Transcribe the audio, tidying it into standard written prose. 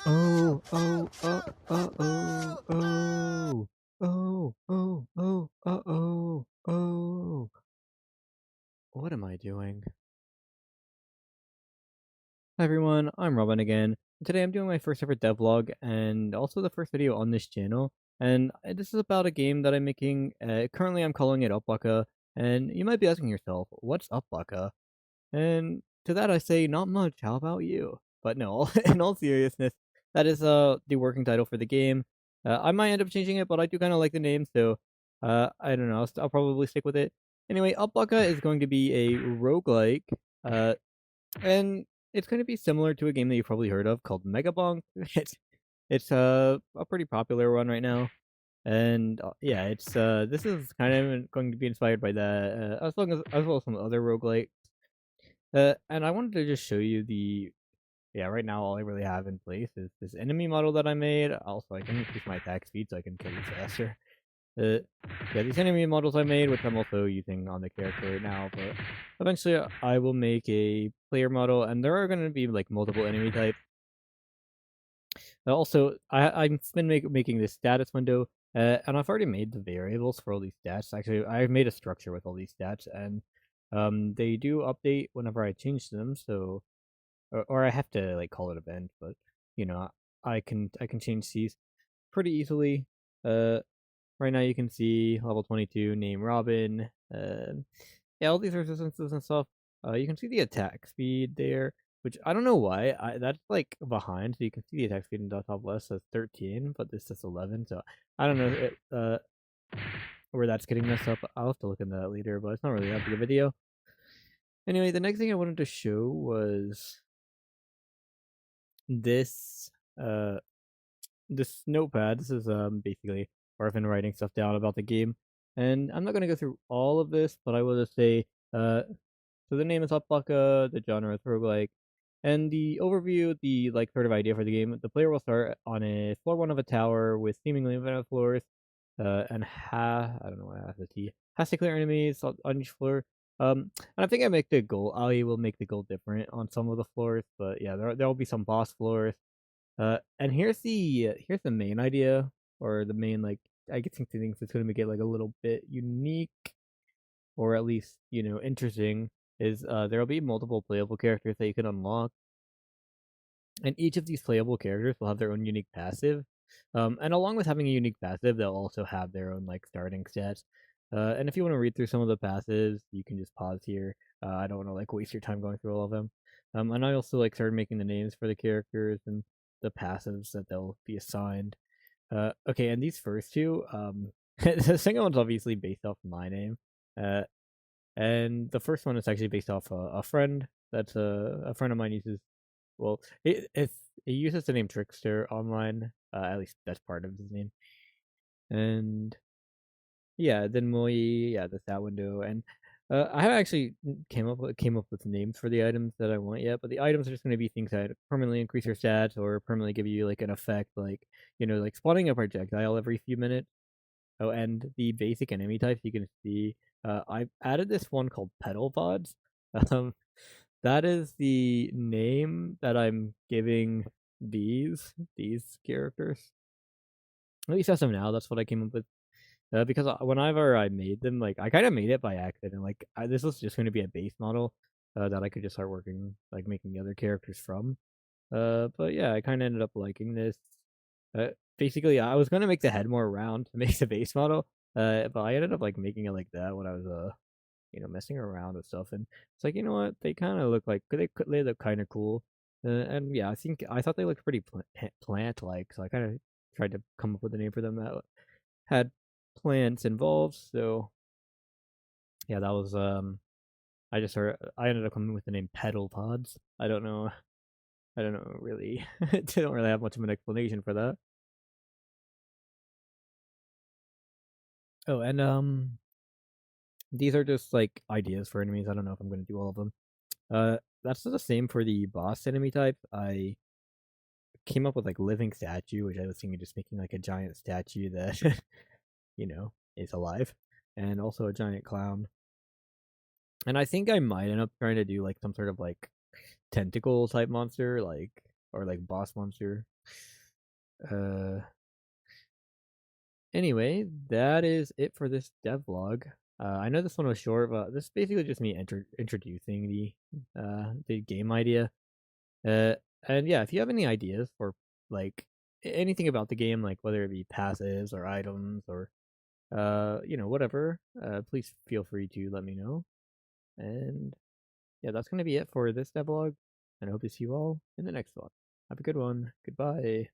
Oh, oh, oh, oh, oh, oh, oh, oh, oh. What am I doing? Hi everyone, I'm Robyn again. Today I'm doing my first ever devlog and also the first video on this channel. And this is about a game that I'm making. Currently I'm calling it Upbaka. And you might be asking yourself, what's Upbaka? And to that I say, not much. How about you? But no, in all seriousness, that is the working title for the game. I might end up changing it, but I do kind of like the name, so I don't know. I'll probably stick with it. Anyway, Upbaka is going to be a roguelike, uh, and it's going to be similar to a game that you've probably heard of called Megabonk. It's a pretty popular one right now. And yeah, it's this is kind of going to be inspired by that, as well as some other roguelike. And I wanted to just show you the yeah, right now all I really have in place is this enemy model that I made. Also, I can increase my attack speed so I can kill you faster. Uh, yeah, these enemy models I made, which I'm also using on the character right now, but eventually I will make a player model, and there are going to be like multiple enemy types. Also, I've been making this status window, and I've already made the variables for all these stats. Actually, I've made a structure with all these stats, and they do update whenever I change them. So, or I have to like call it event, but you know, I can change these pretty easily. Uh, right now you can see level 22, name Robyn. Yeah, all these resistances and stuff. You can see the attack speed there, which I don't know why. That's like behind, so you can see the attack speed in the top left says 13, but this says 11. So I don't know where that's getting messed up. I'll have to look into that later, but it's not really that big a video. Anyway, the next thing I wanted to show was this uh this notepad. This is basically where I've been writing stuff down about the game. And I'm not gonna go through all of this, but I will just say so the name is Upbaka, the genre is roguelike, and the overview, the like sort of idea for the game, the player will start on a floor one of a tower with seemingly infinite floors, and I don't know why I have the T has to clear enemies on each floor. And I think I will make the goal different on some of the floors, but yeah, there will be some boss floors. And here's the main idea, or the main like I get some things that's gonna make it like a little bit unique, or at least interesting. Is there'll be multiple playable characters that you can unlock, and each of these playable characters will have their own unique passive. And along with having a unique passive, they'll also have their own like starting stats. And if you want to read through some of the passives, you can just pause here. I don't want to like waste your time going through all of them. And I also like started making the names for the characters and the passives that they'll be assigned. Okay, and these first two, the second one's obviously based off my name. Uh, and the first one is actually based off a friend that a friend of mine uses. Well, it uses the name Trickster online. At least that's part of his name. And yeah, then that's that window. And I haven't actually came up with names for the items that I want yet. But the items are just going to be things that permanently increase your stats or permanently give you like an effect, like like spawning a projectile every few minutes. Oh, and the basic enemy types you can see. I added this one called Petal Pods. Um, that is the name that I'm giving these characters. At least as of now, that's what I came up with. Because whenever I made them, like I kind of made it by accident. Like this was just going to be a base model that I could just start working, like making the other characters from. But yeah, I kind of ended up liking this. Basically, I was gonna make the head more round to make the base model, but I ended up like making it like that when I was messing around with stuff, and it's like what they kind of look like they look kind of cool, and yeah, I thought they looked pretty plant like, so I kind of tried to come up with a name for them that had plants involved. So yeah, that was I ended up coming with the name Petal Pods. I don't know really. Don't really have much of an explanation for that. Oh, and these are just like ideas for enemies. I don't know if I'm going to do all of them. That's the same for the boss enemy type. I came up with like living statue, which I was thinking just making like a giant statue that is alive, and also a giant clown. And I think I might end up trying to do like some sort of like tentacle type monster, like or like boss monster. Uh, Anyway, that is it for this devlog. I know this one was short, but this is basically just me introducing the game idea. Uh, and yeah, if you have any ideas for like anything about the game, like whether it be passives or items or whatever, please feel free to let me know. And yeah, that's gonna be it for this devlog. And I hope to see you all in the next one. Have a good one. Goodbye.